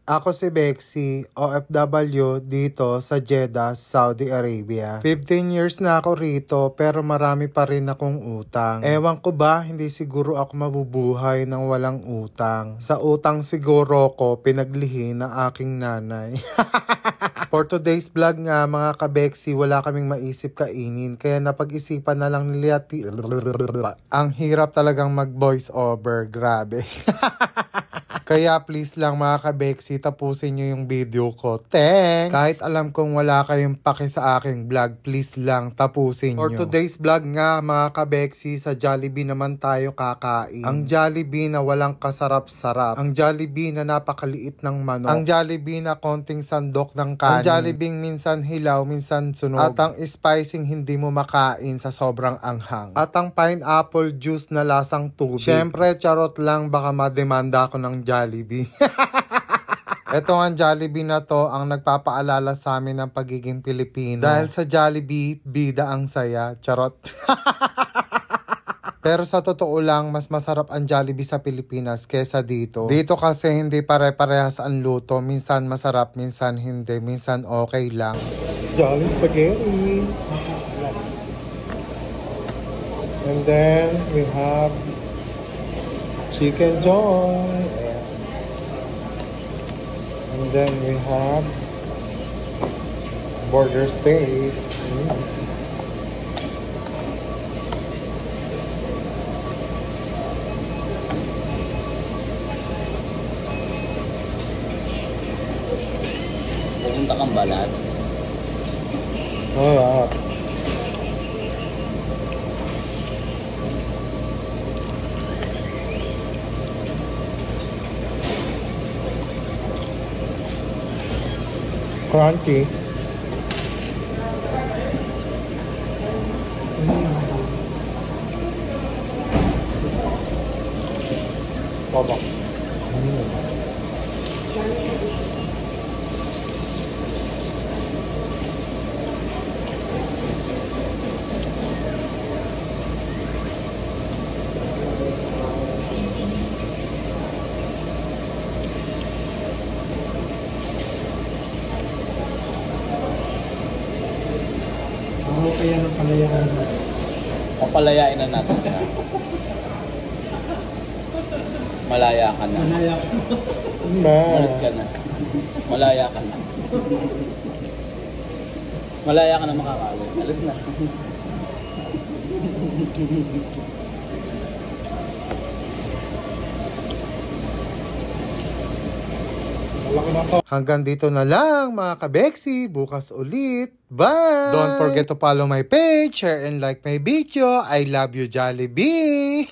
Ako si Bexy, OFW dito sa Jeddah, Saudi Arabia. 15 years na ako rito pero marami pa rin akong utang. Ewan ko ba, hindi siguro ako mabubuhay ng walang utang. Sa utang siguro ko pinaglihi ng aking nanay. For today's vlog nga mga kabexy, wala kaming maisip kainin. Kaya napag-isipan na lang nila ang hirap talagang mag voice over, grabe. Kaya please lang mga kabexy, tapusin nyo yung video ko. Thanks! Kahit alam kong wala kayong paki sa aking vlog, please lang tapusin nyo. For today's vlog nga mga kabexy, sa Jollibee naman tayo kakain. Ang Jollibee na walang kasarap-sarap. Ang Jollibee na napakaliit ng manok. Ang Jollibee na konting sandok ng kanin. Ang Jollibee minsan hilaw, minsan sunog. At ang spicing hindi mo makain sa sobrang anghang. At ang pineapple juice na lasang tubig. Syempre, charot lang, baka mademanda ako ng Jollibee. Ito ang Jollibee na to ang nagpapaalala sa amin ng pagiging Pilipino. Dahil sa Jollibee, bida ang saya. Charot. Pero sa totoo lang, mas masarap ang Jollibee sa Pilipinas kesa dito. Dito kasi hindi pare-parehas ang luto. Minsan masarap, minsan hindi. Minsan okay lang. Jolly spaghetti. And then we have chicken joy. And then we have burger steak. Pupunta kang balat. Alright. Crunchy. Baba. Kaya ng palayain na. Papalayain na natin siya. Malaya ka na. Malaya ka Malis ka na. Malaya ka na. Malaya ka na makakalis. Alis na. Hanggang dito na lang mga kabexy. Bukas ulit. Bye! Don't forget to follow my page, share and like my video. I love you, Jollibee!